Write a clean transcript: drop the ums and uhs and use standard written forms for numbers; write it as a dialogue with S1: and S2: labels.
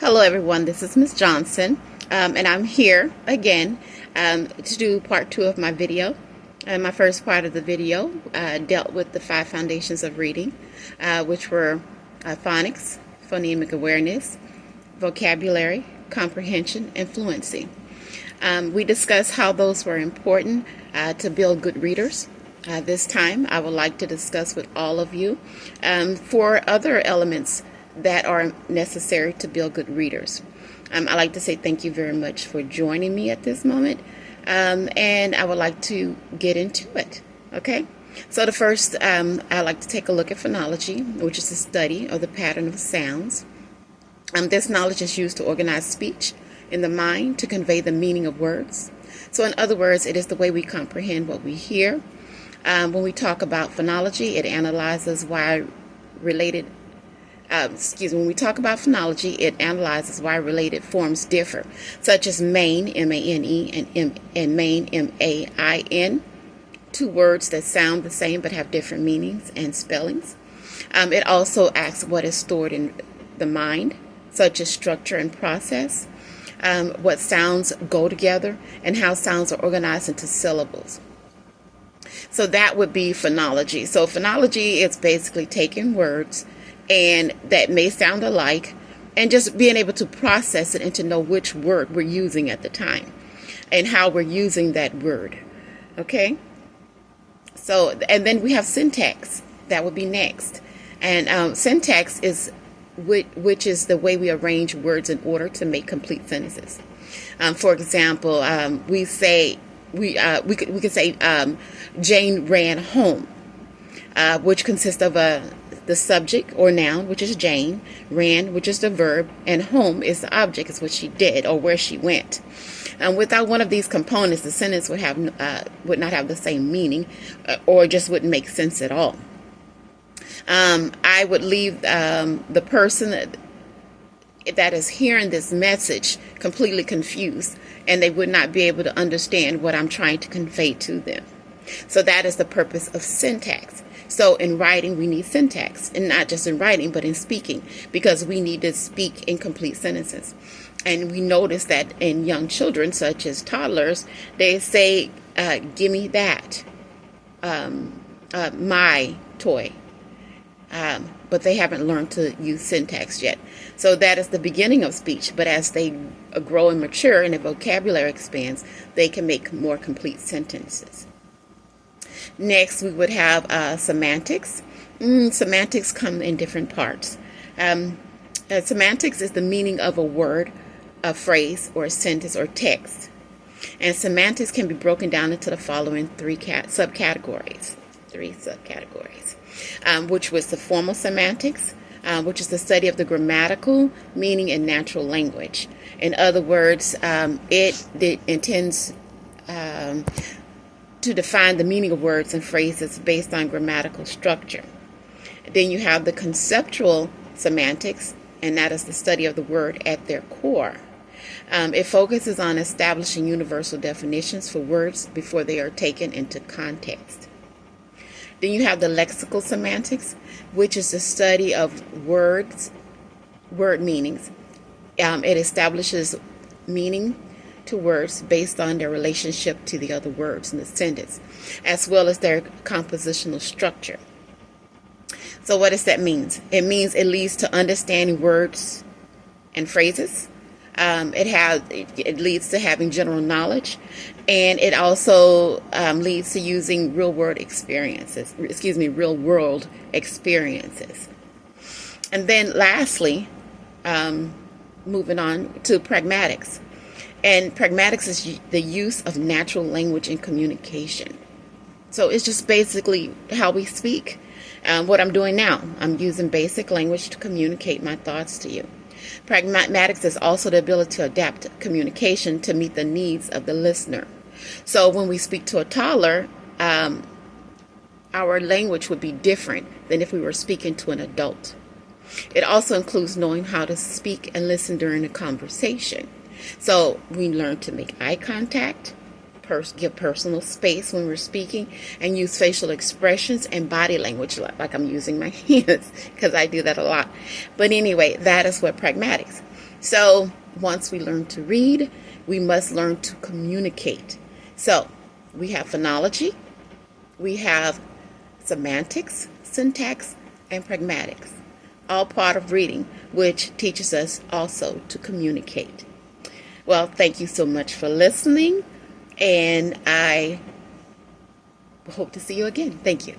S1: Hello everyone, this is Ms. Johnson, and I'm here again to do part 2 of my video. My first part of the video dealt with the 5 foundations of reading, which were phonics, phonemic awareness, vocabulary, comprehension, and fluency. We discussed how those were important to build good readers. This time I would like to discuss with all of you 4 other elements that are necessary to build good readers. I'd like to say thank you very much for joining me at this moment, and I would like to get into it. Okay, so the first, I'd like to take a look at phonology, which is the study of the pattern of sounds. This knowledge is used to organize speech in the mind to convey the meaning of words. So in other words, it is the way we comprehend what we hear. When we talk about phonology, it analyzes why related when we talk about phonology, it analyzes why related forms differ, such as main, M-A-N-E, and main, M-A-I-N, 2 words that sound the same but have different meanings and spellings. It also asks what is stored in the mind, such as structure and process, what sounds go together, and how sounds are organized into syllables. So that would be phonology. So phonology is basically taking words and that may sound alike and just being able to process it and to know which word we're using at the time and how we're using that word. Okay, so and then we have syntax. That would be next. And syntax is which is the way we arrange words in order to make complete sentences. For example, we could say Jane ran home, which consists of the subject or noun, which is Jane, ran, which is the verb, and home is the object, is what she did or where she went. Without one of these components, the sentence would not have the same meaning, or just wouldn't make sense at all. I would leave the person that is hearing this message completely confused, and they would not be able to understand what I'm trying to convey to them. So that is the purpose of syntax. So in writing, we need syntax, and not just in writing, but in speaking, because we need to speak in complete sentences. And we notice that in young children, such as toddlers, they say, give me that, my toy. But they haven't learned to use syntax yet. So that is the beginning of speech. But as they grow and mature and their vocabulary expands, they can make more complete sentences. Next, we would have semantics. Semantics come in different parts. Semantics is the meaning of a word, a phrase, or a sentence or text. And semantics can be broken down into the following 3 subcategories. Which was the formal semantics, which is the study of the grammatical meaning in natural language. In other words, it intends to define the meaning of words and phrases based on grammatical structure. Then you have the conceptual semantics, and that is the study of the word at their core. It focuses on establishing universal definitions for words before they are taken into context. Then you have the lexical semantics, which is the study of word meanings. It establishes meaning to words based on their relationship to the other words in the sentence, as well as their compositional structure. So what does that mean? It means it leads to understanding words and phrases. It leads to having general knowledge, and it also leads to using real world experiences. And then lastly, moving on to pragmatics. And pragmatics is the use of natural language in communication. So it's just basically how we speak. What I'm doing now, I'm using basic language to communicate my thoughts to you. Pragmatics is also the ability to adapt communication to meet the needs of the listener. So when we speak to a toddler, our language would be different than if we were speaking to an adult. It also includes knowing how to speak and listen during a conversation. So we learn to make eye contact, give personal space when we're speaking, and use facial expressions and body language, like I'm using my hands, because I do that a lot. But anyway, that is what pragmatics. So once we learn to read, we must learn to communicate. So we have phonology, we have semantics, syntax, and pragmatics, all part of reading, which teaches us also to communicate. Well, thank you so much for listening, and I hope to see you again. Thank you.